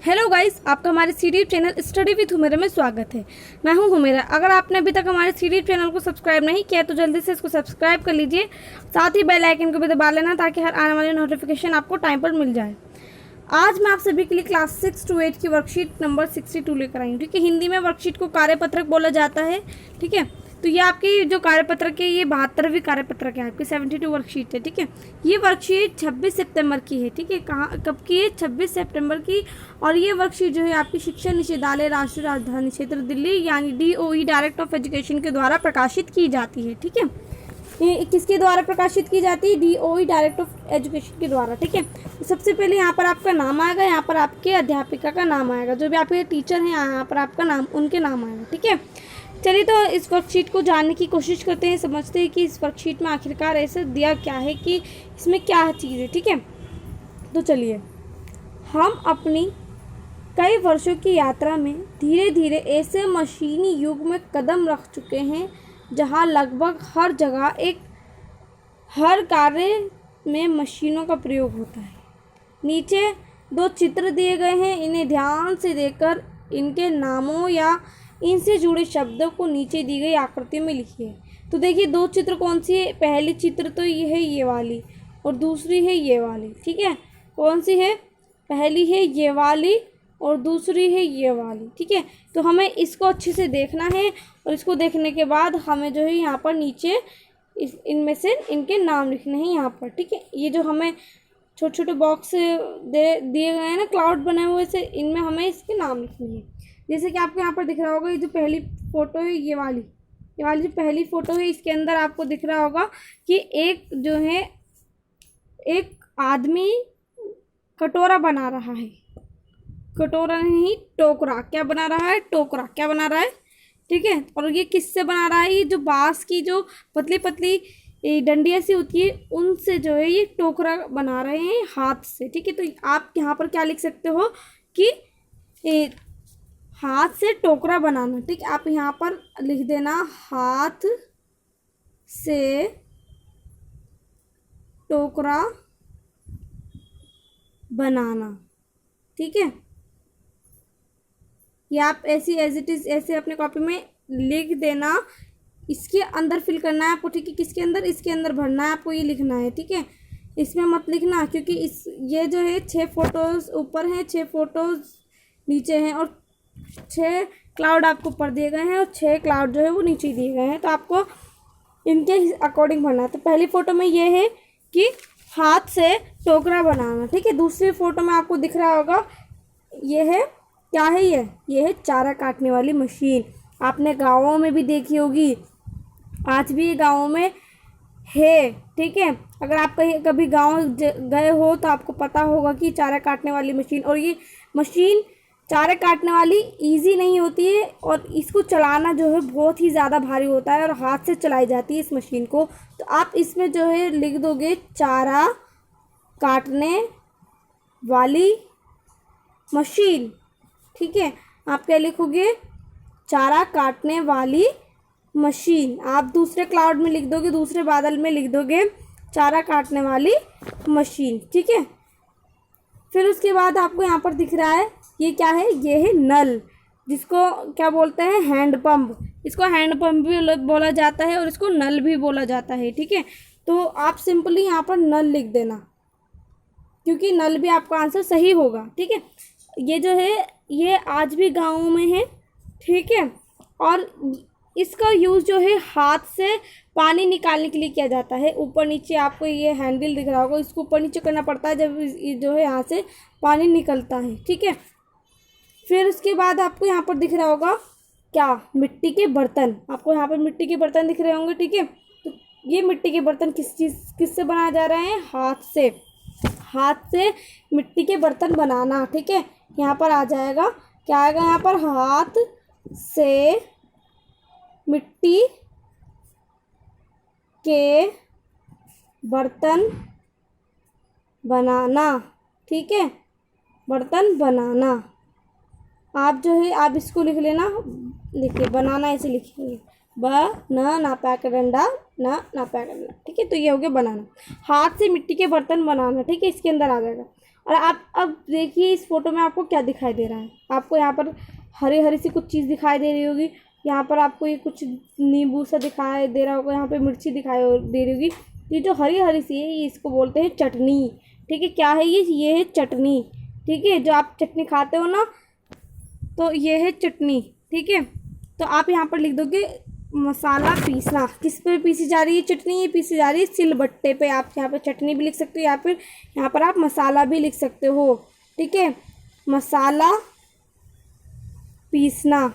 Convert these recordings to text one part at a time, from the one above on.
Hello guys, आपका हमारे CD channel study with Humera में स्वागत है। मैं हूं हुमेरा। अगर आपने अभी तक हमारे सीडी चैनल को सब्सक्राइब नहीं किया तो जल्दी से इसको सब्सक्राइब कर लीजिए, साथ ही बेल आइकन को भी दबा लेना ताकि हर आने वाली नोटिफिकेशन आपको टाइम पर मिल जाए। आज मैं आप सभी के लिए क्लास 6 to 8 की वर्कशीट नंबर 62 लेकर आई हूँ। ठीक है, हिंदी में वर्कशीट को कार्यपत्रक बोला जाता है। ठीक है, तो ये आपकी जो कार्यपत्रक है ये 72वीं कार्यपत्रक है, आपकी 72 वर्कशीट है। ठीक है, ये वर्कशीट 26 सितंबर की है। ठीक है, कहाँ कब की है? 26 सितंबर की। और ये वर्कशीट जो है आपकी शिक्षा निदेशालय राष्ट्रीय राजधानी क्षेत्र दिल्ली यानी DOE डायरेक्टर ऑफ एजुकेशन के द्वारा प्रकाशित की जाती है। ठीक है, ये किसके द्वारा प्रकाशित की जाती है? DOE डायरेक्टर ऑफ एजुकेशन के द्वारा। ठीक है, तो सबसे पहले यहाँ पर आपका नाम आएगा, यहाँ पर आपके अध्यापिका का नाम आएगा, जो भी आपके टीचर हैं यहाँ पर आपका नाम, उनके नाम आएगा। ठीक है, चलिए तो इस वर्कशीट को जानने की कोशिश करते हैं, समझते हैं कि इस वर्कशीट में आखिरकार ऐसे दिया क्या है, कि इसमें क्या चीज़ है। ठीक है, तो चलिए, हम अपनी कई वर्षों की यात्रा में धीरे धीरे ऐसे मशीनी युग में कदम रख चुके हैं जहां लगभग हर जगह हर कार्य में मशीनों का प्रयोग होता है। नीचे 2 चित्र दिए गए हैं, इन्हें ध्यान से देखकर इनके नामों या इनसे जुड़े शब्दों को नीचे दी गई आकृति में लिखिए। तो देखिए 2 चित्र कौन सी है? पहली चित्र तो ये है ये वाली, और दूसरी है ये वाली। ठीक है, कौन सी है? पहली है ये वाली और दूसरी है ये वाली। ठीक है, तो हमें इसको अच्छे से देखना है, और इसको देखने के बाद हमें जो है यहाँ पर नीचे इनमें से इनके नाम लिखने हैं यहाँ पर। ठीक है, ये जो हमें छोटे छोटे बॉक्स दिए गए हैं ना, क्लाउड बने हुए से, इनमें हमें इसके नाम लिखने हैं। जैसे कि आपको यहाँ पर दिख रहा होगा, ये जो पहली फ़ोटो है ये वाली जो पहली फ़ोटो है, इसके अंदर आपको दिख रहा होगा कि एक जो है एक आदमी कटोरा बना रहा है। कटोरा नहीं, टोकरा। क्या बना रहा है? टोकरा। क्या बना रहा है? ठीक है, और ये किससे बना रहा है? ये जो बाँस की जो पतली पतली डंडियाँ सी होती है, उनसे जो है ये टोकरा बना रहे हैं हाथ से। ठीक है, तो आप यहाँ पर क्या लिख सकते हो कि हाथ से टोकरा बनाना। ठीक है, आप यहाँ पर लिख देना हाथ से टोकरा बनाना। ठीक है, ये आप ऐसी एज इट इज़ ऐसे अपने कॉपी में लिख देना। इसके अंदर फिल करना है आपको। ठीक है, किसके अंदर? इसके अंदर भरना है आपको, ये लिखना है। ठीक है, इसमें मत लिखना, क्योंकि ये जो है 6 फोटोज़ ऊपर हैं, 6 फोटोज़ नीचे हैं, और 6 क्लाउड आपको ऊपर दिए गए हैं और 6 क्लाउड जो है वो नीचे दिए गए हैं। तो आपको इनके अकॉर्डिंग भरना है। तो पहली फ़ोटो में ये है कि हाथ से टोकरा बनाना। ठीक है, दूसरी फ़ोटो में आपको दिख रहा होगा ये है, क्या है ये है चारा काटने वाली मशीन। आपने गाँवों में भी देखी होगी, आज भी ये गाँवों में है। ठीक है, अगर आप कभी गाँव गए हो तो आपको पता होगा कि चारा काटने वाली मशीन, और ये मशीन चारा काटने वाली इजी नहीं होती है, और इसको चलाना जो है बहुत ही ज़्यादा भारी होता है, और हाथ से चलाई जाती है इस मशीन को। तो आप इसमें जो है लिख दोगे चारा काटने वाली मशीन। ठीक है, आप क्या लिखोगे? चारा काटने वाली मशीन। आप दूसरे क्लाउड में लिख दोगे, दूसरे बादल में लिख दोगे चारा काटने वाली मशीन। ठीक है, फिर उसके बाद आपको यहाँ पर दिख रहा है ये क्या है? ये है नल, जिसको क्या बोलते हैं? Hand pump. इसको हैंड पंप भी बोला जाता है और इसको नल भी बोला जाता है। ठीक है, तो आप सिंपली यहाँ पर नल लिख देना, क्योंकि नल भी आपका आंसर सही होगा। ठीक है, ये जो है ये आज भी गाँवों में है। ठीक है, और इसका यूज़ जो है हाथ से पानी निकालने के लिए किया जाता है। ऊपर नीचे आपको ये हैंडल दिख रहा होगा, इसको ऊपर नीचे करना पड़ता है जब जो है यहाँ से पानी निकलता है। ठीक है, फिर उसके बाद आपको यहाँ पर दिख रहा होगा क्या? मिट्टी के बर्तन। आपको यहाँ पर मिट्टी के बर्तन दिख रहे होंगे। ठीक है, तो ये मिट्टी के बर्तन किससे बनाए जा रहे हैं? हाथ से। हाथ से मिट्टी के बर्तन बनाना। ठीक है, यहाँ पर आ जाएगा, क्या आएगा यहाँ पर? हाथ से मिट्टी के बर्तन बनाना। ठीक है, बर्तन बनाना। आप जो है आप इसको लिख लेना, देखिए बनाना ऐसे लिखेंगे, ना पैक डंडा ना पैक डंडा। ठीक है, तो ये हो गया बनाना। हाथ से मिट्टी के बर्तन बनाना। ठीक है, इसके अंदर आ जाएगा। और आप अब देखिए इस फोटो में आपको क्या दिखाई दे रहा है। आपको यहाँ पर हरी हरी सी कुछ चीज़ दिखाई दे रही होगी। यहाँ पर आपको ये कुछ नींबू सा दिखाई दे रहा होगा, यहाँ पे मिर्ची दिखाई दे रही होगी। ये जो हरी हरी सी है ये इसको बोलते हैं चटनी। ठीक है, क्या है ये है चटनी। ठीक है, जो आप चटनी खाते हो ना, तो ये है चटनी। ठीक है, तो आप यहाँ पर लिख दोगे मसाला पीसना। किस पे पीसी जा रही है चटनी? ये पीसी जा रही है सिलबट्टे पे। आप यहाँ पे चटनी भी लिख सकते हो या फिर यहाँ पर आप मसाला भी लिख सकते हो। ठीक है, मसाला पीसना।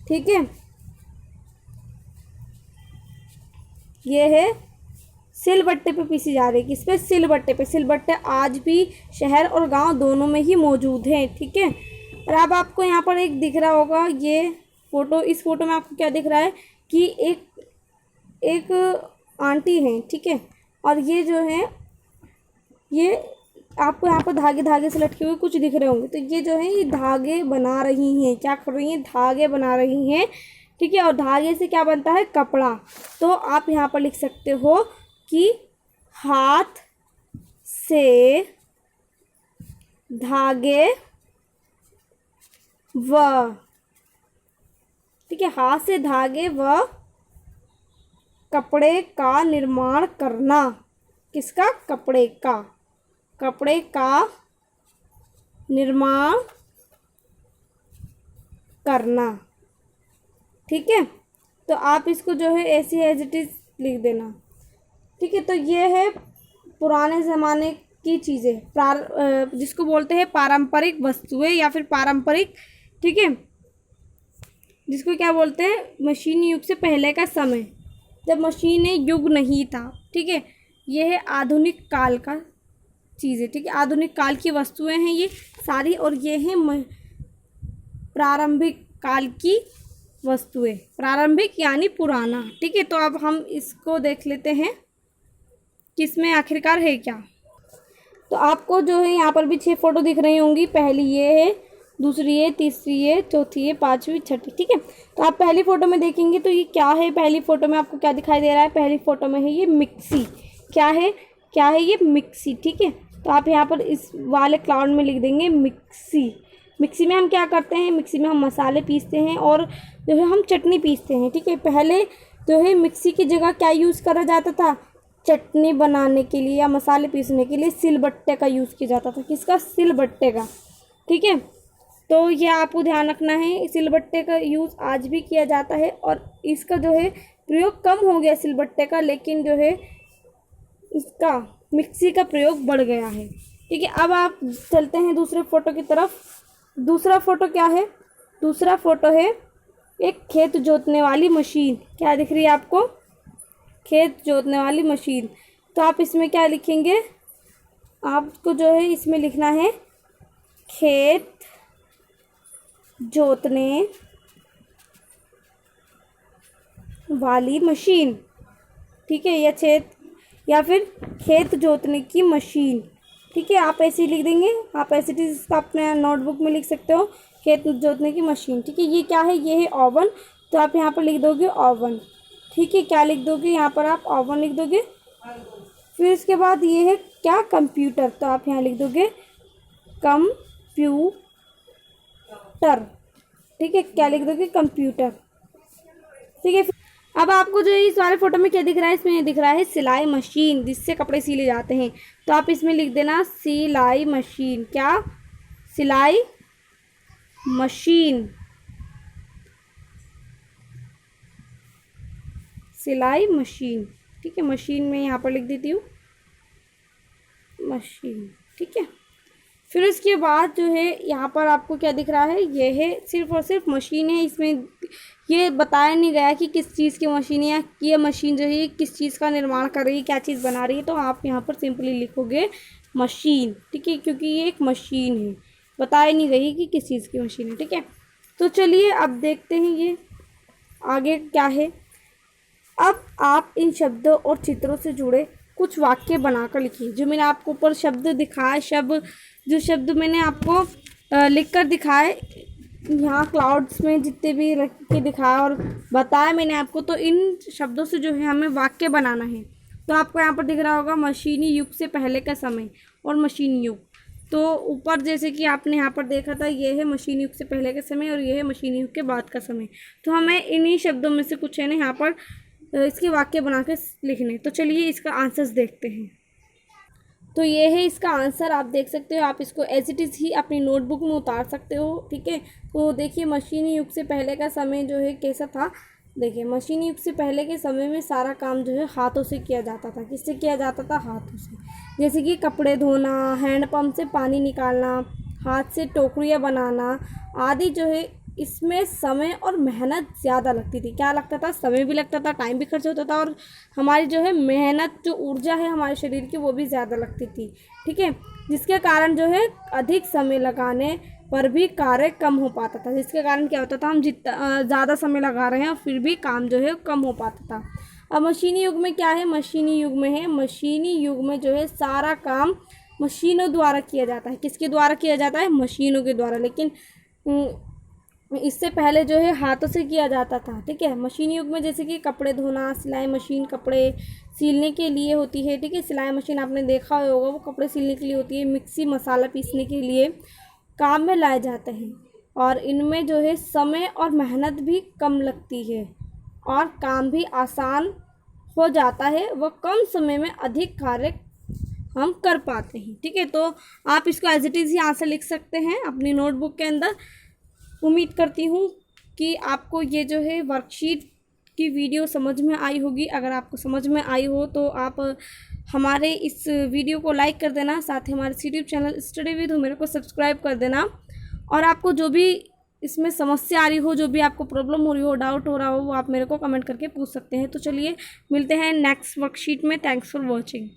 ठीक है, ये है सिलबट्टे पे पीसी जा रही है। किस पे? सिलबट्टे पे। सिलबट्टे आज भी शहर और गांव दोनों में ही मौजूद हैं। ठीक है, और अब आपको यहाँ पर एक दिख रहा होगा ये फोटो। इस फोटो में आपको क्या दिख रहा है कि एक आंटी हैं। ठीक है, और ये जो है ये आपको यहाँ पर धागे धागे से लटके हुए कुछ दिख रहे होंगे। तो ये जो है ये धागे बना रही हैं। क्या कर रही हैं? धागे बना रही हैं। ठीक है, और धागे से क्या बनता है? कपड़ा। तो आप यहाँ पर लिख सकते हो कि हाथ से धागे व, ठीक है, हाथ से धागे व कपड़े का निर्माण करना। किसका? कपड़े का। कपड़े का निर्माण करना। ठीक है, तो आप इसको जो है ऐसे एज इट इज लिख देना। ठीक है, तो ये है पुराने ज़माने की चीज़ें, जिसको बोलते हैं पारंपरिक वस्तुएं या फिर पारंपरिक। ठीक है, जिसको क्या बोलते हैं? मशीनी युग से पहले का समय, जब मशीनी युग नहीं था। ठीक है, ये है आधुनिक काल का चीज़ें। ठीक है, आधुनिक काल की वस्तुएं हैं ये सारी, और ये हैं प्रारंभिक काल की वस्तुएं। प्रारंभिक यानी पुराना। ठीक है, तो अब हम इसको देख लेते हैं कि इसमें आखिरकार है क्या। तो आपको जो है यहाँ पर भी 6 फोटो दिख रही होंगी। पहली ये है, दूसरी है, तीसरी है, चौथी है, पांचवी, छठी। ठीक है, तो आप पहली फ़ोटो में देखेंगे तो ये क्या है। पहली फ़ोटो में आपको क्या दिखाई दे रहा है? पहली फ़ोटो में है ये मिक्सी। क्या है? क्या है ये? मिक्सी। ठीक है, तो आप यहाँ पर इस वाले क्लाउड में लिख देंगे मिक्सी। मिक्सी में हम क्या करते हैं? मिक्सी में हम मसाले पीसते हैं और जो है हम चटनी पीसते हैं। ठीक है, पहले जो है मिक्सी की जगह क्या यूज़ करा जाता था? चटनी बनाने के लिए या मसाले पीसने के लिए सिलबट्टे का यूज़ किया जाता था। किसका? सिलबट्टे का। ठीक है, तो ये आपको ध्यान रखना है, सिलबट्टे का यूज़ आज भी किया जाता है और इसका जो है प्रयोग कम हो गया सिलबट्टे का, लेकिन जो है इसका मिक्सी का प्रयोग बढ़ गया है। ठीक है, अब आप चलते हैं दूसरे फोटो की तरफ। दूसरा फोटो क्या है? दूसरा फोटो है एक खेत जोतने वाली मशीन। क्या दिख रही है आपको? खेत जोतने वाली मशीन। तो आप इसमें क्या लिखेंगे? आपको जो है इसमें लिखना है खेत जोतने वाली मशीन। ठीक है, या फिर खेत जोतने की मशीन। ठीक है, आप ऐसे ही लिख देंगे। आप ऐसे इसका अपने नोटबुक में लिख सकते हो, खेत जोतने की मशीन। ठीक है, ये क्या है? ये है ओवन। तो आप यहाँ पर लिख दोगे ओवन। ठीक है, क्या लिख दोगे? यहाँ पर आप ओवन लिख दोगे। फिर इसके बाद ये है क्या? कंप्यूटर। तो आप यहाँ लिख दोगे कंप्यूटर। ठीक है, क्या लिख दोगे? कंप्यूटर। ठीक है, अब आपको जो इस वाले फोटो में क्या दिख रहा है? इसमें दिख रहा है सिलाई मशीन, जिससे कपड़े सिले जाते हैं। तो आप इसमें लिख देना सिलाई मशीन। क्या? सिलाई मशीन। सिलाई मशीन। ठीक है, मशीन में यहाँ पर लिख देती हूँ मशीन। ठीक है, फिर उसके बाद जो है यहाँ पर आपको क्या दिख रहा है? ये है सिर्फ और सिर्फ मशीन है। इसमें ये बताया नहीं गया कि किस चीज़ की मशीन है या ये मशीन जो है किस चीज़ का निर्माण कर रही है, क्या चीज़ बना रही है। तो आप यहाँ पर सिंपली लिखोगे मशीन। ठीक है, क्योंकि ये एक मशीन है, बताया नहीं गई कि किस चीज़ की मशीन है। ठीक है, तो चलिए अब देखते हैं ये आगे क्या है। अब आप इन शब्दों और चित्रों से जुड़े कुछ वाक्य बनाकर लिखिए। जो मैंने आपको ऊपर शब्द दिखाए, जो शब्द मैंने आपको लिख कर दिखाए यहाँ क्लाउड्स में, जितने भी रख के दिखाया और बताया मैंने आपको, तो इन शब्दों से जो है हमें वाक्य बनाना है। तो आपको यहाँ पर दिख रहा होगा मशीनी युग से पहले का समय। और मशीन युग। तो ऊपर जैसे कि आपने यहाँ पर देखा था, ये है मशीन युग से पहले का समय और ये है मशीन युग के बाद का समय। तो हमें इन्हीं शब्दों में से कुछ है ना यहाँ पर इसके वाक्य बना के लिखने। तो चलिए इसका आंसर्स देखते हैं। तो ये है इसका आंसर, आप देख सकते हो। आप इसको एज इट इज़ ही अपनी नोटबुक में उतार सकते हो, ठीक है। तो देखिए मशीनी युग से पहले का समय जो है कैसा था। देखिए मशीनी युग से पहले के समय में सारा काम जो है हाथों से किया जाता था। किससे किया जाता था? हाथों से। जैसे कि कपड़े धोना, हैंडपम्प से पानी निकालना, हाथ से टोकरियाँ बनाना आदि जो है, इसमें समय और मेहनत ज़्यादा लगती थी। क्या लगता था? समय भी लगता था, टाइम भी खर्च होता था और हमारी जो है मेहनत, जो ऊर्जा है हमारे शरीर की, वो भी ज़्यादा लगती थी, ठीक है। जिसके कारण जो है अधिक समय लगाने पर भी कार्य कम हो पाता था। जिसके कारण क्या होता था, हम जितना ज़्यादा समय लगा रहे हैं और फिर भी काम जो है कम हो पाता था। अब मशीनी युग में क्या है? मशीनी युग में जो है सारा काम मशीनों द्वारा किया जाता है। किसके द्वारा किया जाता है? मशीनों के द्वारा। लेकिन इससे पहले जो है हाथों से किया जाता था, ठीक है। मशीनी युग में जैसे कि कपड़े धोना, सिलाई मशीन कपड़े सिलने के लिए होती है, ठीक है। सिलाई मशीन आपने देखा होगा, वो कपड़े सिलने के लिए होती है। मिक्सी मसाला पीसने के लिए काम में लाए जाते हैं और इनमें जो है समय और मेहनत भी कम लगती है और काम भी आसान हो जाता है। वह कम समय में अधिक कार्य हम कर पाते हैं, ठीक है। तो आप इसको एज इट इज़ ही आंसर लिख सकते हैं अपनी नोटबुक के अंदर। उम्मीद करती हूँ कि आपको ये जो है वर्कशीट की वीडियो समझ में आई होगी। अगर आपको समझ में आई हो तो आप हमारे इस वीडियो को लाइक कर देना, साथ ही हमारे YouTube channel study with Humera को सब्सक्राइब कर देना। और आपको जो भी इसमें समस्या आ रही हो, जो भी आपको प्रॉब्लम हो रही हो, डाउट हो रहा हो, वो आप मेरे को कमेंट करके पूछ सकते हैं। तो चलिए मिलते हैं नेक्स्ट वर्कशीट में। Thanks for watching.